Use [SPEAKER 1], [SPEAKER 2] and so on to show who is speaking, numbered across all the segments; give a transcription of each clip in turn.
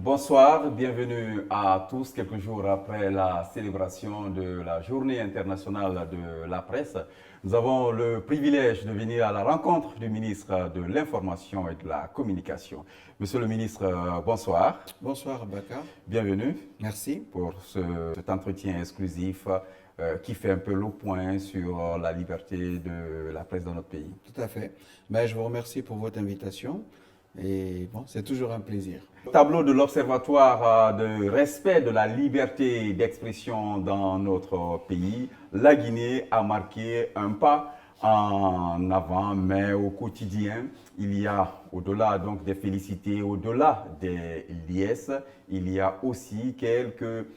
[SPEAKER 1] Bonsoir, bienvenue à tous quelques jours après la célébration de la Journée internationale de la presse. Nous avons le privilège de venir à la rencontre du ministre de l'Information et de la Communication. Monsieur le ministre, bonsoir.
[SPEAKER 2] Bonsoir, Bakar.
[SPEAKER 1] Bienvenue.
[SPEAKER 2] Merci.
[SPEAKER 1] Pour cet entretien exclusif qui fait un peu le point sur la liberté de la presse dans notre pays.
[SPEAKER 2] Tout à fait. Je vous remercie pour votre invitation. Et bon, c'est toujours un plaisir.
[SPEAKER 1] Tableau de l'Observatoire de respect de la liberté d'expression dans notre pays, la Guinée a marqué un pas en avant, mais au quotidien, il y a, au-delà donc des félicités, au-delà des liesses, il y a aussi quelques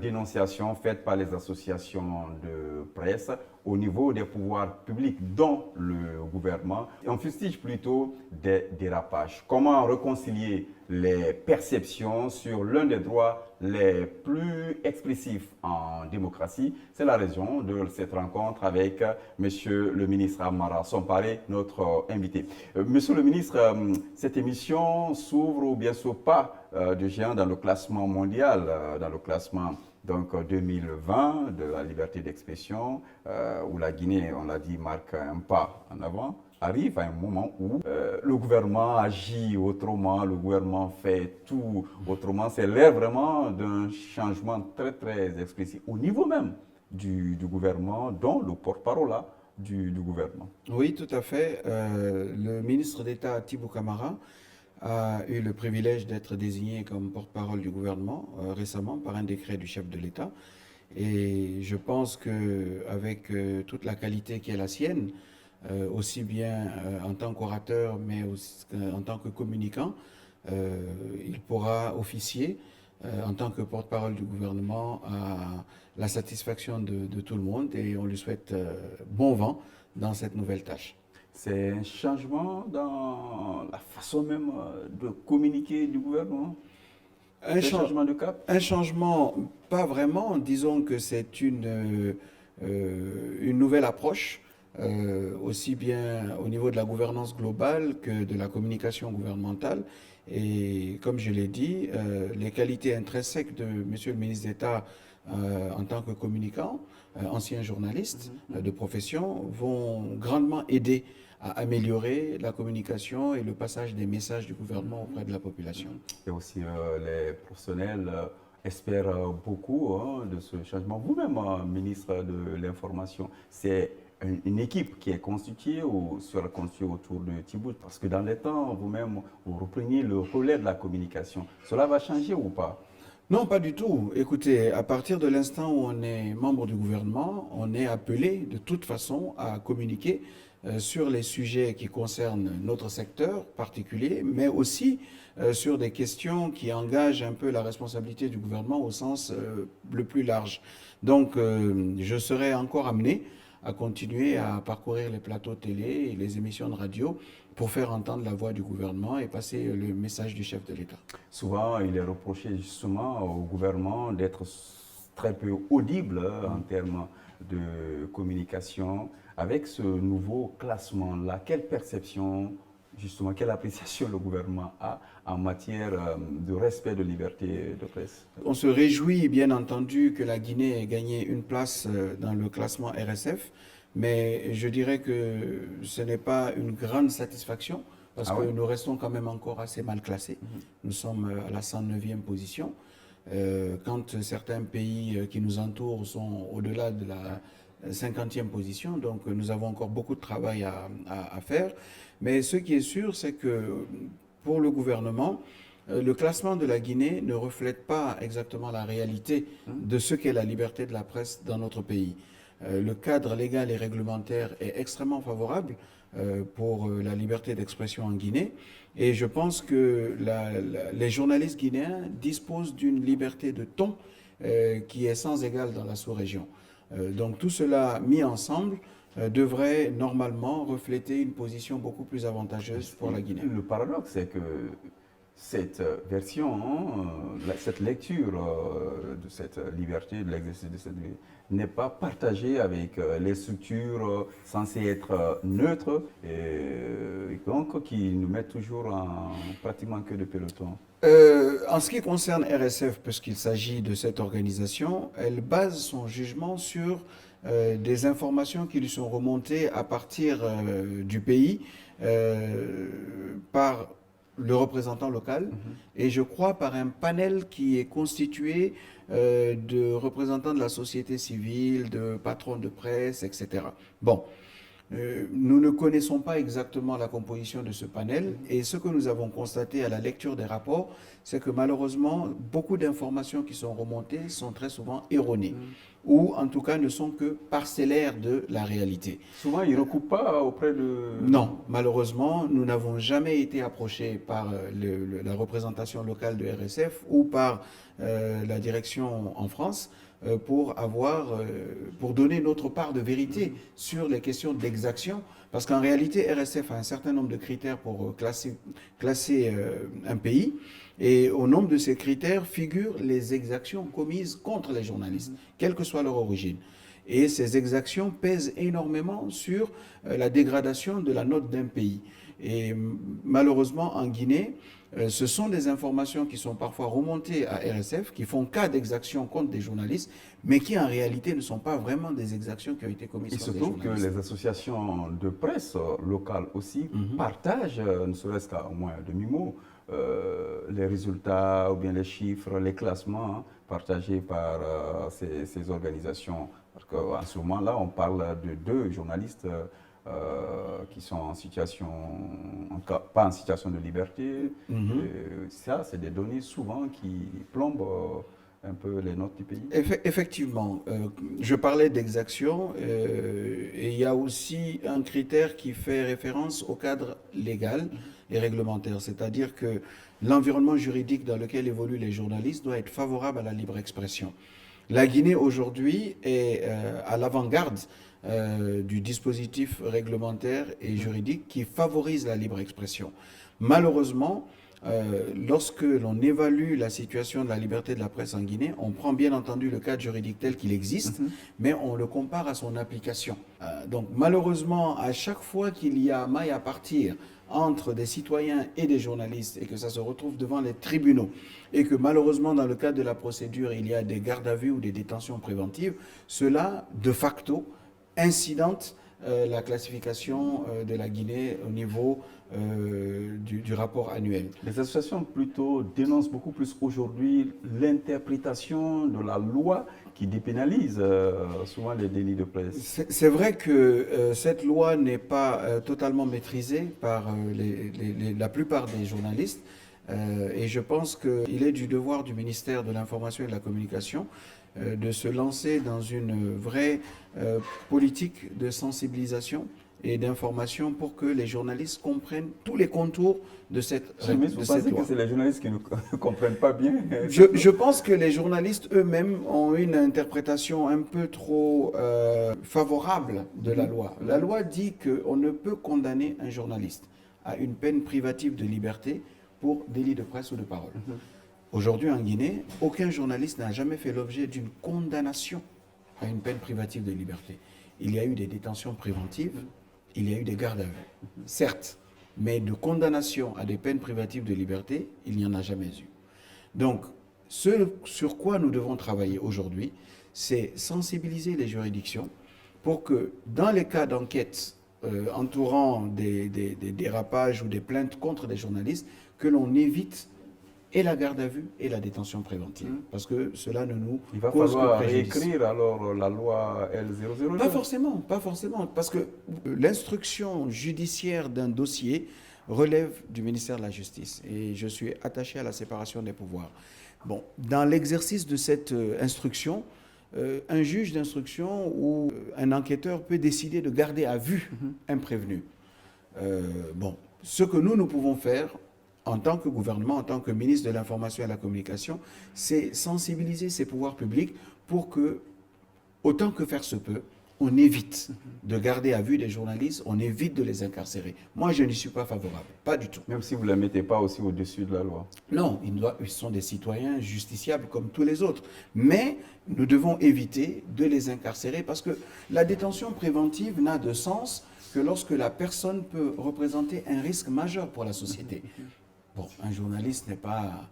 [SPEAKER 1] dénonciations faites par les associations de presse au niveau des pouvoirs publics, dont le gouvernement. On fustige plutôt des dérapages. Comment réconcilier les perceptions sur l'un des droits les plus expressifs en démocratie? C'est la raison de cette rencontre avec Monsieur le ministre Amara Somparé, notre invité. Monsieur le ministre, cette émission s'ouvre ou bien s'ouvre pas de géant dans le classement mondial, dans le classement donc 2020 de la liberté d'expression, où la Guinée, on l'a dit, marque un pas en avant, arrive à un moment où le gouvernement agit autrement, le gouvernement fait tout autrement. C'est l'air vraiment d'un changement très très explicite au niveau même du gouvernement, dont le porte-parole du gouvernement.
[SPEAKER 2] Oui, tout à fait. Le ministre d'État Tibou Camara a eu le privilège d'être désigné comme porte-parole du gouvernement récemment par un décret du chef de l'État. Et je pense qu'avec toute la qualité qui est la sienne, aussi bien en tant qu'orateur, mais aussi en tant que communicant, il pourra officier en tant que porte-parole du gouvernement à la satisfaction de tout le monde et on lui souhaite bon vent dans cette nouvelle tâche.
[SPEAKER 1] C'est un changement dans la façon même de communiquer du gouvernement? Un changement de cap?
[SPEAKER 2] Un changement, pas vraiment. Disons que c'est une nouvelle approche, aussi bien au niveau de la gouvernance globale que de la communication gouvernementale. Et comme je l'ai dit, les qualités intrinsèques de Monsieur le ministre d'État en tant que communicant, ancien journaliste de profession, vont grandement aider à améliorer la communication et le passage des messages du gouvernement auprès de la population.
[SPEAKER 1] Et aussi les professionnels espèrent beaucoup de ce changement. Vous-même, ministre de l'Information, c'est une équipe qui est constituée ou sera constituée autour de Tibou, parce que dans les temps, vous-même, vous repreniez le relais de la communication. Cela va changer ou pas?
[SPEAKER 2] Non, pas du tout. Écoutez, à partir de l'instant où on est membre du gouvernement, on est appelé de toute façon à communiquer sur les sujets qui concernent notre secteur particulier, mais aussi sur des questions qui engagent un peu la responsabilité du gouvernement au sens le plus large. Donc, je serai encore amené à continuer à parcourir les plateaux télé et les émissions de radio pour faire entendre la voix du gouvernement et passer le message du chef de l'État.
[SPEAKER 1] Souvent, il est reproché justement au gouvernement d'être très peu audible en termes de communication. Avec ce nouveau classement-là, quelle perception, justement, quelle appréciation le gouvernement a en matière de respect de liberté de presse?
[SPEAKER 2] On se réjouit bien entendu que la Guinée ait gagné une place dans le classement RSF, mais je dirais que ce n'est pas une grande satisfaction parce que nous restons quand même encore assez mal classés. Nous sommes à la 109e position. Quand certains pays qui nous entourent sont au-delà de la 50e position, donc nous avons encore beaucoup de travail à faire. Mais ce qui est sûr, c'est que pour le gouvernement, le classement de la Guinée ne reflète pas exactement la réalité de ce qu'est la liberté de la presse dans notre pays. Le cadre légal et réglementaire est extrêmement favorable pour la liberté d'expression en Guinée. Et je pense que les journalistes guinéens disposent d'une liberté de ton qui est sans égale dans la sous-région. Donc tout cela mis ensemble devrait normalement refléter une position beaucoup plus avantageuse pour la Guinée.
[SPEAKER 1] Le paradoxe, c'est que cette version, cette lecture de cette liberté, de l'exercice de cette liberté, n'est pas partagée avec les structures censées être neutres et donc qui nous mettent toujours en pratiquement queue de peloton.
[SPEAKER 2] En ce qui concerne RSF, puisqu'il s'agit de cette organisation, elle base son jugement sur des informations qui lui sont remontées à partir du pays par le représentant local et je crois par un panel qui est constitué de représentants de la société civile, de patrons de presse, etc. Bon, nous ne connaissons pas exactement la composition de ce panel et ce que nous avons constaté à la lecture des rapports, c'est que malheureusement, beaucoup d'informations qui sont remontées sont très souvent erronées ou en tout cas ne sont que parcellaires de la réalité.
[SPEAKER 1] Souvent, ils ne recoupent pas auprès de...
[SPEAKER 2] Non, malheureusement, nous n'avons jamais été approchés par la représentation locale de RSF ou par la direction en France pour donner notre part de vérité sur les questions d'exaction. Parce qu'en réalité, RSF a un certain nombre de critères pour classer un pays. Et au nombre de ces critères figurent les exactions commises contre les journalistes, quelle que soit leur origine. Et ces exactions pèsent énormément sur la dégradation de la note d'un pays. Et malheureusement, en Guinée, ce sont des informations qui sont parfois remontées à RSF, qui font cas d'exactions contre des journalistes, mais qui en réalité ne sont pas vraiment des exactions qui ont été commises contre des journalistes.
[SPEAKER 1] Il se trouve que les associations de presse locales aussi partagent, ne serait-ce qu'à au moins demi-mot, les résultats ou bien les chiffres, les classements partagés par ces organisations. Parce qu'en ce moment-là, on parle de 2 journalistes qui sont en situation, pas en situation de liberté. Ça, c'est des données souvent qui plombent un peu les notes du pays.
[SPEAKER 2] Effectivement, je parlais d'exaction et il y a aussi un critère qui fait référence au cadre légal et réglementaire, c'est-à-dire que l'environnement juridique dans lequel évoluent les journalistes doit être favorable à la libre expression. La Guinée aujourd'hui est à l'avant-garde du dispositif réglementaire et juridique qui favorise la libre expression. Malheureusement, lorsque l'on évalue la situation de la liberté de la presse en Guinée, on prend bien entendu le cadre juridique tel qu'il existe, mais on le compare à son application. Donc malheureusement, à chaque fois qu'il y a maille à partir entre des citoyens et des journalistes et que ça se retrouve devant les tribunaux et que malheureusement dans le cadre de la procédure il y a des gardes à vue ou des détentions préventives, cela de facto incidente la classification de la Guinée au niveau du rapport annuel.
[SPEAKER 1] Les associations plutôt dénoncent beaucoup plus aujourd'hui l'interprétation de la loi qui dépénalise souvent les délits de presse.
[SPEAKER 2] C'est vrai que cette loi n'est pas totalement maîtrisée par la plupart des journalistes et je pense qu'il est du devoir du ministère de l'Information et de la Communication de se lancer dans une vraie politique de sensibilisation et d'information pour que les journalistes comprennent tous les contours de cette loi.
[SPEAKER 1] Vous pensez que c'est les journalistes qui ne comprennent pas bien?
[SPEAKER 2] Je pense que les journalistes eux-mêmes ont une interprétation un peu trop favorable de la loi. La loi dit qu'on ne peut condamner un journaliste à une peine privative de liberté pour délit de presse ou de parole. Aujourd'hui en Guinée, aucun journaliste n'a jamais fait l'objet d'une condamnation à une peine privative de liberté. Il y a eu des détentions préventives, il y a eu des gardes à vue, certes, mais de condamnation à des peines privatives de liberté, il n'y en a jamais eu. Donc, ce sur quoi nous devons travailler aujourd'hui, c'est sensibiliser les juridictions pour que dans les cas d'enquête entourant des dérapages ou des plaintes contre des journalistes, que l'on évite et la garde à vue et la détention préventive. Parce que cela ne nous
[SPEAKER 1] Il va
[SPEAKER 2] cause
[SPEAKER 1] falloir
[SPEAKER 2] que préjudice.
[SPEAKER 1] réécrire alors la loi L002.
[SPEAKER 2] Pas forcément, pas forcément. Parce que l'instruction judiciaire d'un dossier relève du ministère de la Justice. Et je suis attaché à la séparation des pouvoirs. Bon, dans l'exercice de cette instruction, un juge d'instruction ou un enquêteur peut décider de garder à vue un prévenu. Bon, ce que nous pouvons faire en tant que gouvernement, en tant que ministre de l'Information et de la Communication, c'est sensibiliser ces pouvoirs publics pour que, autant que faire se peut, on évite de garder à vue des journalistes, on évite de les incarcérer. Moi, je n'y suis pas favorable, pas du tout.
[SPEAKER 1] Même si vous ne les mettez pas aussi au-dessus de la loi.
[SPEAKER 2] Non, ils sont des citoyens justiciables comme tous les autres. Mais nous devons éviter de les incarcérer parce que la détention préventive n'a de sens que lorsque la personne peut représenter un risque majeur pour la société. Bon, un journaliste n'est pas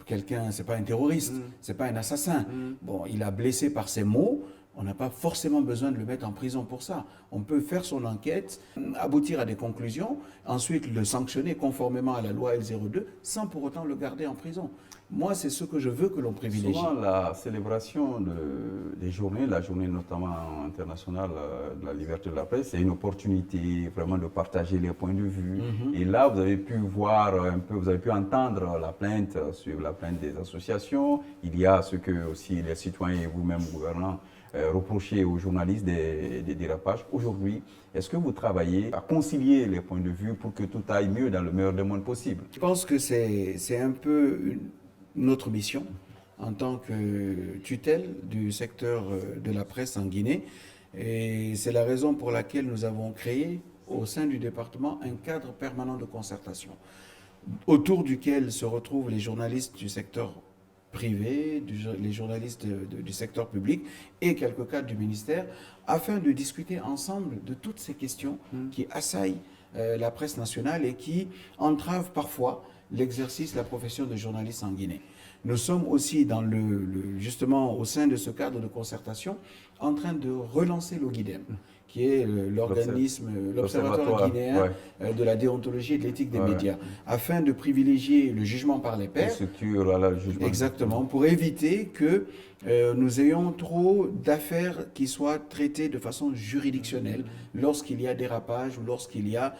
[SPEAKER 2] quelqu'un, c'est pas un terroriste, c'est pas un assassin. Bon, il a blessé par ses mots. On n'a pas forcément besoin de le mettre en prison pour ça. On peut faire son enquête, aboutir à des conclusions, ensuite le sanctionner conformément à la loi L02 sans pour autant le garder en prison. Moi, c'est ce que je veux que l'on privilégie.
[SPEAKER 1] Souvent, la célébration des journées, la journée notamment internationale de la liberté de la presse, c'est une opportunité vraiment de partager les points de vue. Et là, vous avez pu voir un peu, vous avez pu entendre la plainte sur la plainte des associations. Il y a ce que aussi les citoyens et vous-même, gouvernants, reprocher aux journalistes des dérapages. Aujourd'hui, est-ce que vous travaillez à concilier les points de vue pour que tout aille mieux dans le meilleur des mondes possible?
[SPEAKER 2] Je pense que c'est un peu notre mission en tant que tutelle du secteur de la presse en Guinée. Et c'est la raison pour laquelle nous avons créé au sein du département un cadre permanent de concertation autour duquel se retrouvent les journalistes du secteur privé, les journalistes du secteur public et quelques cadres du ministère, afin de discuter ensemble de toutes ces questions qui assaillent la presse nationale et qui entravent parfois l'exercice de la profession de journaliste en Guinée. Nous sommes aussi justement au sein de ce cadre de concertation en train de relancer l'OGUIDEM, qui est l'Observatoire guinéen de la déontologie et de l'éthique des médias, afin de privilégier le jugement par les pairs.
[SPEAKER 1] Le jugement.
[SPEAKER 2] Exactement, pour éviter que nous ayons trop d'affaires qui soient traitées de façon juridictionnelle lorsqu'il y a dérapage ou lorsqu'il y a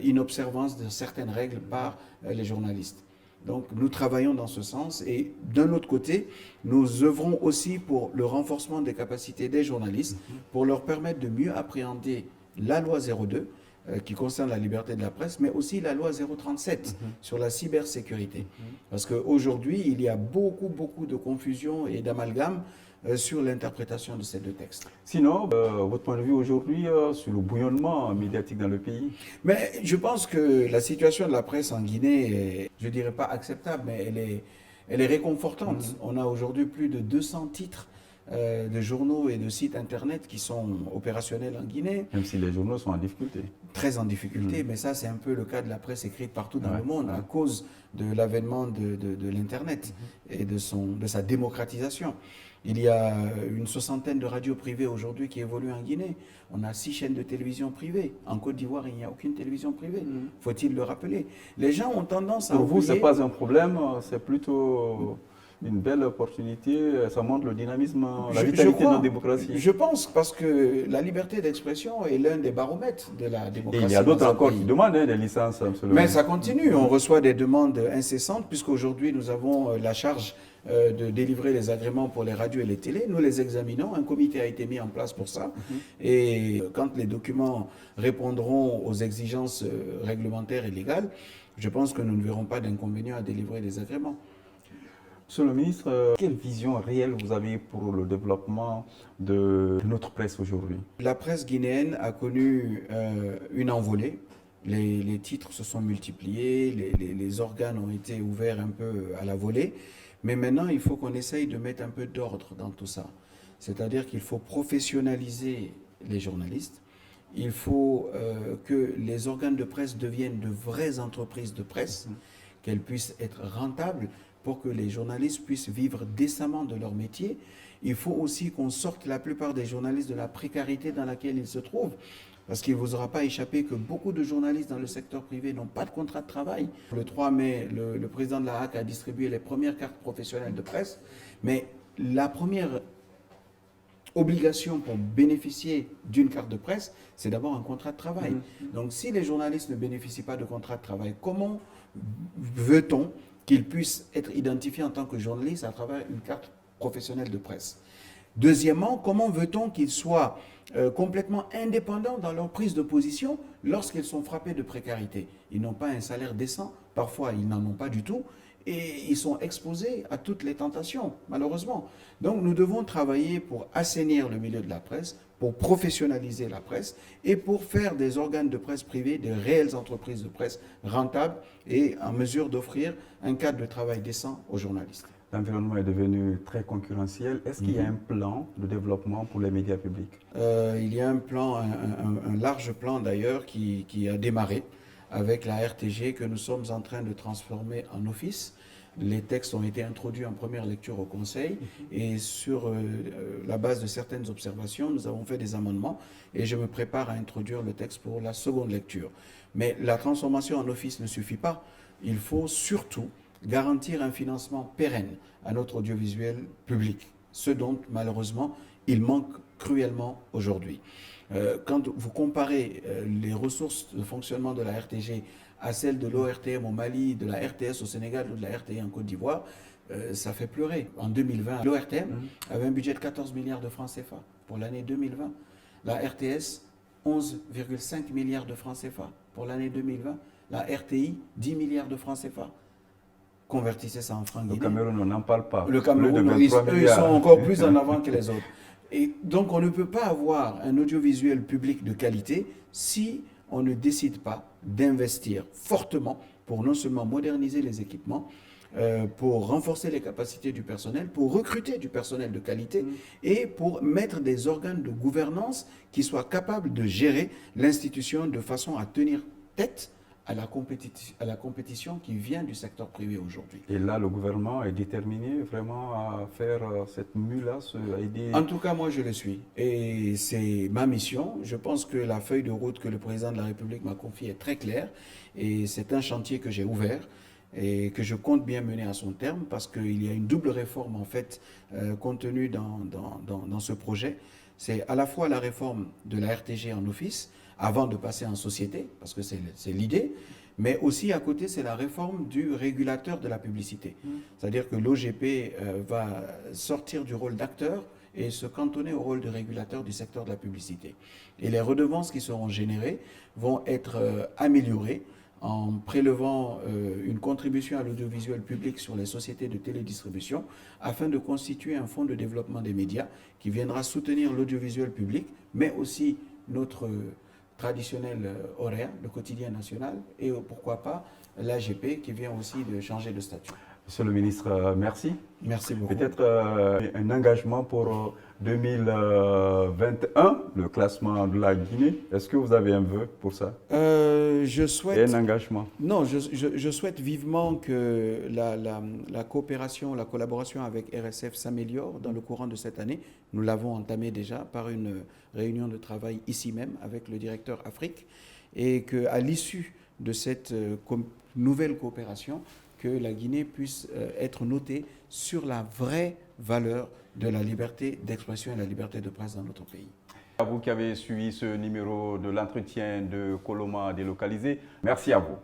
[SPEAKER 2] inobservance de certaines règles par les journalistes. Donc nous travaillons dans ce sens et d'un autre côté, nous œuvrons aussi pour le renforcement des capacités des journalistes pour leur permettre de mieux appréhender la loi 02 qui concerne la liberté de la presse, mais aussi la loi 037 sur la cybersécurité. Parce qu'aujourd'hui, il y a beaucoup de confusion et d'amalgame sur l'interprétation de ces deux textes.
[SPEAKER 1] Sinon, votre point de vue aujourd'hui sur le bouillonnement médiatique dans le pays?
[SPEAKER 2] Mais je pense que la situation de la presse en Guinée est, je ne dirais pas acceptable, mais elle est réconfortante. On a aujourd'hui plus de 200 titres de journaux et de sites internet qui sont opérationnels en Guinée.
[SPEAKER 1] Même si les journaux sont en difficulté.
[SPEAKER 2] Très en difficulté, mais ça c'est un peu le cas de la presse écrite partout dans le monde à cause de l'avènement de l'internet et de sa démocratisation. Il y a une soixantaine de radios privées aujourd'hui qui évoluent en Guinée. On a 6 chaînes de télévision privées. En Côte d'Ivoire, il n'y a aucune télévision privée. Faut-il le rappeler? Les gens ont tendance à
[SPEAKER 1] Pour vous, ce n'est pas un problème, c'est plutôt une belle opportunité. Ça montre le dynamisme, la vitalité de notre démocratie.
[SPEAKER 2] Je pense, parce que la liberté d'expression est l'un des baromètres de la démocratie.
[SPEAKER 1] Et il y a d'autres encore qui demandent des licences. Absolument.
[SPEAKER 2] Mais ça continue. On reçoit des demandes incessantes, puisqu'aujourd'hui, nous avons la charge de délivrer les agréments pour les radios et les télés. Nous les examinons. Un comité a été mis en place pour ça. Et quand les documents répondront aux exigences réglementaires et légales, je pense que nous ne verrons pas d'inconvénient à délivrer les agréments.
[SPEAKER 1] Monsieur le ministre, quelle vision réelle vous avez pour le développement de notre presse aujourd'hui?
[SPEAKER 2] La presse guinéenne a connu une envolée. Les titres se sont multipliés, les organes ont été ouverts un peu à la volée. Mais maintenant, il faut qu'on essaye de mettre un peu d'ordre dans tout ça. C'est-à-dire qu'il faut professionnaliser les journalistes. Il faut que les organes de presse deviennent de vraies entreprises de presse, qu'elles puissent être rentables pour que les journalistes puissent vivre décemment de leur métier. Il faut aussi qu'on sorte la plupart des journalistes de la précarité dans laquelle ils se trouvent. Parce qu'il ne vous aura pas échappé que beaucoup de journalistes dans le secteur privé n'ont pas de contrat de travail. Le 3 mai, le président de la HAC a distribué les premières cartes professionnelles de presse. Mais la première obligation pour bénéficier d'une carte de presse, c'est d'abord un contrat de travail. Donc si les journalistes ne bénéficient pas de contrat de travail, comment veut-on qu'ils puissent être identifiés en tant que journalistes à travers une carte professionnelle de presse? Deuxièmement, comment veut-on qu'ils soient complètement indépendants dans leur prise de position lorsqu'ils sont frappés de précarité? Ils n'ont pas un salaire décent, parfois ils n'en ont pas du tout, et ils sont exposés à toutes les tentations, malheureusement. Donc nous devons travailler pour assainir le milieu de la presse, pour professionnaliser la presse et pour faire des organes de presse privés de réelles entreprises de presse rentables et en mesure d'offrir un cadre de travail décent aux journalistes.
[SPEAKER 1] L'environnement est devenu très concurrentiel. Est-ce qu'il y a un plan de développement pour les médias publics?
[SPEAKER 2] Il y a un plan, un large plan d'ailleurs qui a démarré avec la RTG que nous sommes en train de transformer en office. Les textes ont été introduits en première lecture au Conseil et sur la base de certaines observations, nous avons fait des amendements et je me prépare à introduire le texte pour la seconde lecture. Mais la transformation en office ne suffit pas. Il faut surtout garantir un financement pérenne à notre audiovisuel public, ce dont malheureusement il manque cruellement aujourd'hui. Quand vous comparez les ressources de fonctionnement de la RTG à celles de l'ORTM au Mali, de la RTS au Sénégal ou de la RTI en Côte d'Ivoire, ça fait pleurer. En 2020, l'ORTM avait un budget de 14 milliards de francs CFA pour l'année 2020. La RTS, 11,5 milliards de francs CFA pour l'année 2020. La RTI, 10 milliards de francs CFA. Convertissez ça en francs guinéens.
[SPEAKER 1] Le Cameroun, on n'en parle pas.
[SPEAKER 2] Le Cameroun, eux, ils sont encore plus en avant que les autres. Et donc, on ne peut pas avoir un audiovisuel public de qualité si on ne décide pas d'investir fortement pour non seulement moderniser les équipements, pour renforcer les capacités du personnel, pour recruter du personnel de qualité et pour mettre des organes de gouvernance qui soient capables de gérer l'institution de façon à tenir tête à la compétition qui vient du secteur privé aujourd'hui.
[SPEAKER 1] Et là, le gouvernement est déterminé vraiment à faire cette mue-là, à aider...
[SPEAKER 2] En tout cas, moi, je le suis. Et c'est ma mission. Je pense que la feuille de route que le président de la République m'a confiée est très claire. Et c'est un chantier que j'ai ouvert et que je compte bien mener à son terme parce qu'il y a une double réforme, en fait, contenue dans ce projet. C'est à la fois la réforme de la RTG en office, avant de passer en société, parce que c'est l'idée, mais aussi à côté, c'est la réforme du régulateur de la publicité. C'est-à-dire que l'OGP va sortir du rôle d'acteur et se cantonner au rôle de régulateur du secteur de la publicité. Et les redevances qui seront générées vont être améliorées en prélevant une contribution à l'audiovisuel public sur les sociétés de télédistribution afin de constituer un fonds de développement des médias qui viendra soutenir l'audiovisuel public, mais aussi notre traditionnel horaire, le quotidien national, et pourquoi pas l'AGP qui vient aussi de changer de statut.
[SPEAKER 1] Monsieur le ministre, merci.
[SPEAKER 2] Merci beaucoup.
[SPEAKER 1] Peut-être un engagement pour 2021, le classement de la Guinée. Est-ce que vous avez un vœu pour ça?
[SPEAKER 2] Je souhaite...
[SPEAKER 1] Et un engagement?
[SPEAKER 2] Non, je souhaite vivement que la coopération, la collaboration avec RSF s'améliore dans le courant de cette année. Nous l'avons entamé déjà par une réunion de travail ici même avec le directeur Afrique et qu'à l'issue de cette nouvelle coopération, que la Guinée puisse être notée sur la vraie valeur de la liberté d'expression et la liberté de presse dans notre pays.
[SPEAKER 1] À vous qui avez suivi ce numéro de l'entretien de Coloma délocalisé, merci à vous.